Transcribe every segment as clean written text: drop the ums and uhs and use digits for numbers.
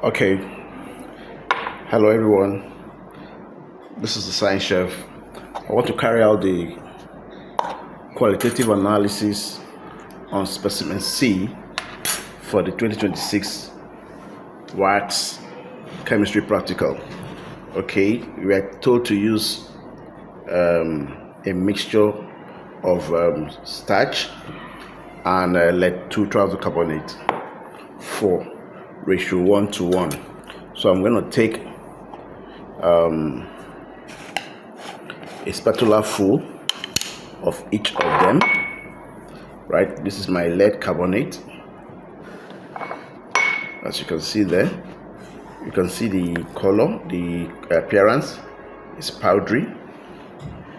Okay, hello everyone, this is the Science Chef. I want to carry out the qualitative analysis on specimen C for the 2026 WAEC Chemistry Practical. Okay, we are told to use a mixture of starch and lead 2-triazocarbonate for ratio 1:1. So I'm going to take a spatula full of each of them. Right, this is my lead carbonate. As you can see there, you can see the color, the appearance is powdery.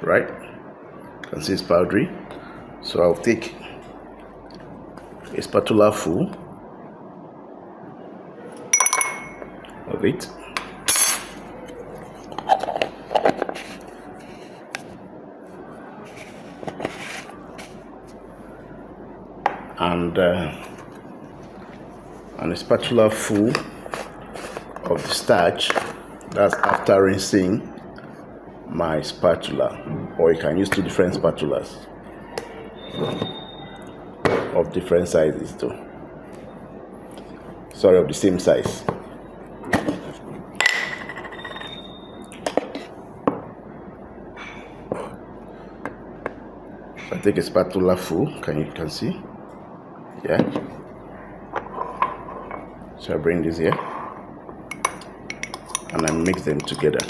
Right, you can see it's powdery. So I'll take a spatula full of it, and a spatula full of the starch. That's after rinsing my spatula, or you can use 2 different spatulas of different sizes too. Sorry, of the same size. I take a spatula full, you can see, yeah. So I bring this here and I mix them together.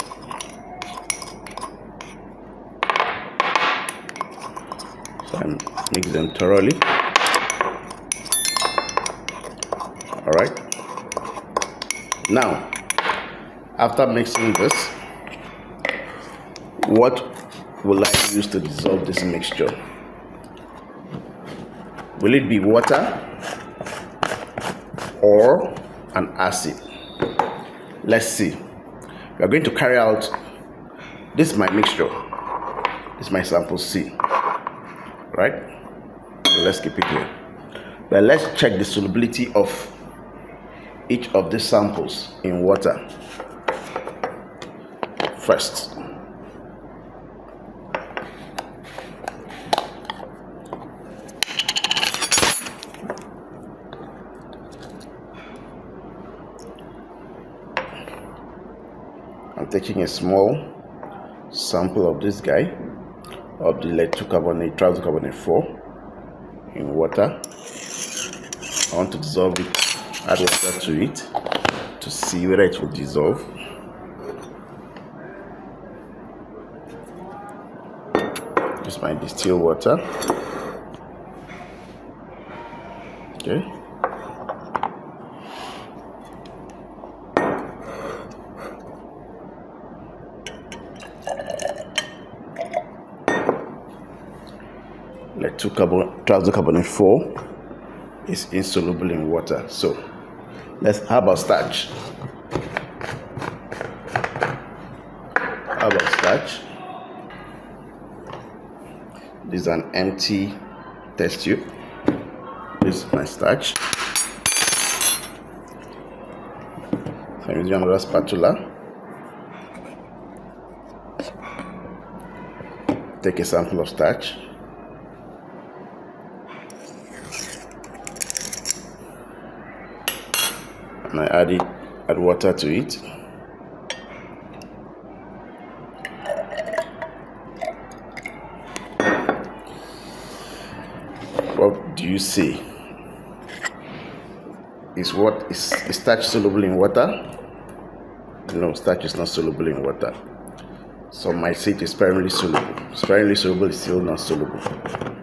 So I mix them thoroughly. All right. Now, after mixing this, what will I use to dissolve this mixture? Will it be water or an acid? Let's see. We are going to carry out, this is my mixture, this is my sample C, right? So let's keep it here. But let's check the solubility of each of these samples in water first. I'm taking a small sample of this guy, of the lead 2-triazocarbonate 4 in water. I want to dissolve it, add water to it to see whether it will dissolve. Use my distilled water. Okay. Lead 2-triazocarbonate 4 is insoluble in water. So how about starch? This is an empty test tube. This is my starch. So I'm using another spatula. Take a sample of starch. And I add water to it. What do you see? Is starch soluble in water? No, starch is not soluble in water. Some might say it is sparingly soluble. Sparingly soluble is still not soluble,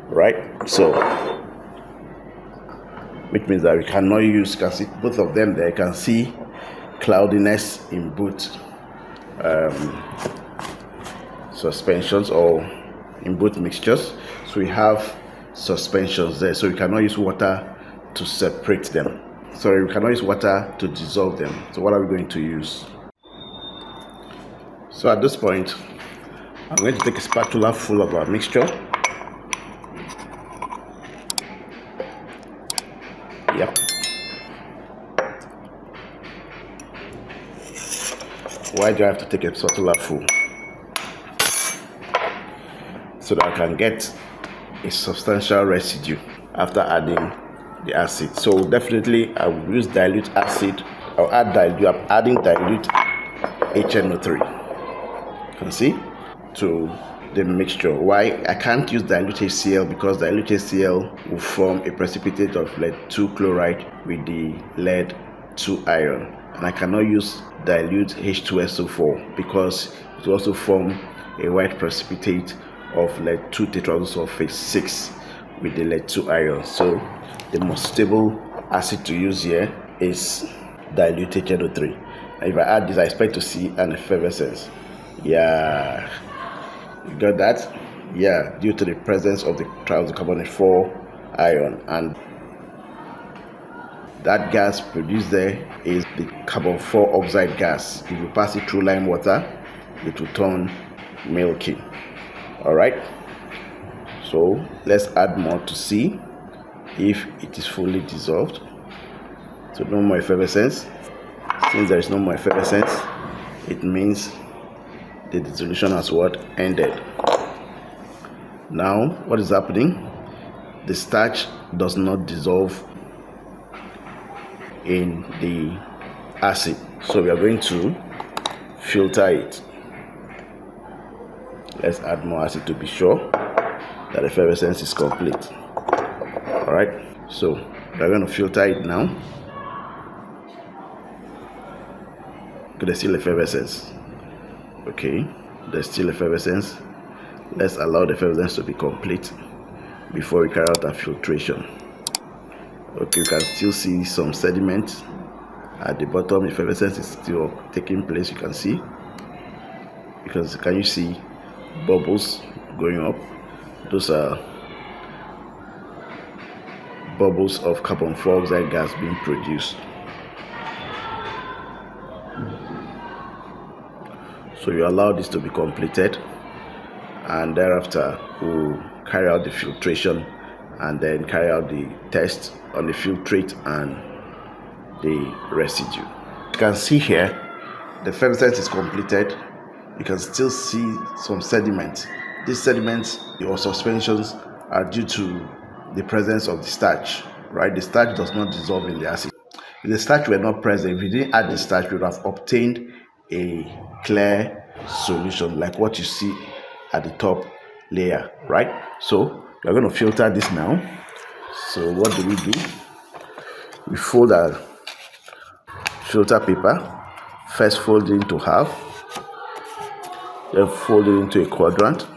right? So, which means that we cannot use, you can see both of them there, you can see cloudiness in both suspensions or in both mixtures. So we have suspensions there, so we cannot use water to separate them. Sorry, we cannot use water to dissolve them. So what are we going to use? So at this point, I'm going to take a spatula full of our mixture. Yep. Why do I have to take a spatula full? So that I can get a substantial residue after adding the acid. So definitely I will use dilute acid. I'll add dilute. I'm adding dilute HNO3. You can see to the mixture. Why I can't use dilute HCl? Because dilute HCl will form a precipitate of lead 2 chloride with the lead 2 ion, and I cannot use dilute H2SO4 because it will also form a white precipitate of lead 2 tetraoxosulfate 6 with the lead 2 ion. So the most stable acid to use here is dilute HNO3. And if I add this, I expect to see an effervescence. Yeah, you got that? Yeah, due to the presence of the triazocarbonate 4 ion, and that gas produced there is the carbon 4 oxide gas. If you pass it through lime water, it will turn milky. All right, so let's add more to see if it is fully dissolved. So no more effervescence. Since there is no more effervescence, it means the dissolution has what? Ended. Now what is happening? The starch does not dissolve in the acid, so we are going to filter it. Let's add more acid to be sure that effervescence is complete. All right, so we're going to filter it now. There's still effervescence. Okay, there's still effervescence. Let's allow the effervescence to be complete before we carry out our filtration. Okay, you can still see some sediment at the bottom. Effervescence is still taking place. You can see, because can you see bubbles going up? Those are bubbles of carbon 4 oxide gas being produced. So you allow this to be completed, and thereafter we'll carry out the filtration and then carry out the test on the filtrate and the residue. You can see here the effervescence is completed. You can still see some sediment. These sediments or suspensions are due to the presence of the starch, right? The starch does not dissolve in the acid. If the starch were not present, if we didn't add the starch, we would have obtained a clear solution like what you see at the top layer, right? So we're going to filter this now. So what do? We fold our filter paper. First fold it into half, then fold it into a quadrant,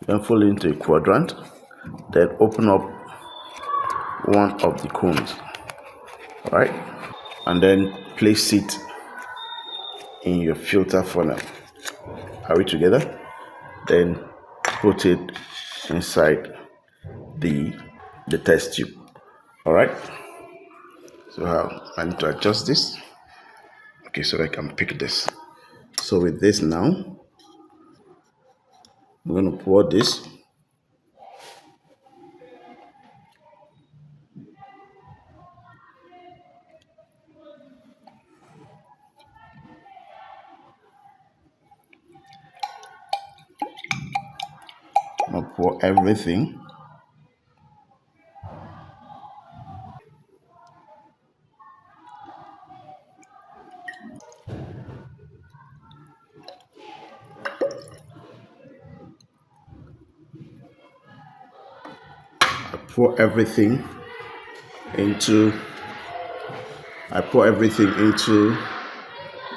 then fold it into a quadrant, then open up one of the cones, all right, and then place it in your filter funnel. Are we together? Then put it inside the test tube. All right, so I need to adjust this, okay, so I can pick this. So with this now, I'm going to pour this. I'm going to pour everything. I pour everything into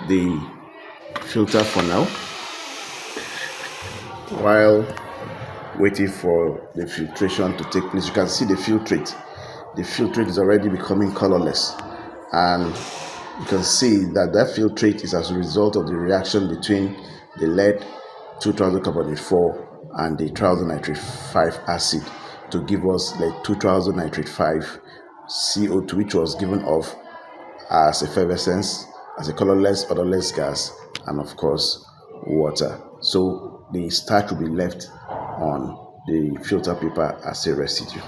the filter funnel while waiting for the filtration to take place. You can see the filtrate. The filtrate is already becoming colorless, and you can see that filtrate is as a result of the reaction between the lead 2-triazocarbonate 4 and the triazonitrate 5 acid to give us lead 2-triazonitrate 5 CO2, which was given off as effervescence, as a colorless, odorless gas, and of course water. So the starch will be left on the filter paper as a residue.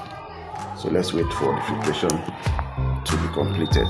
So let's wait for the filtration to be completed.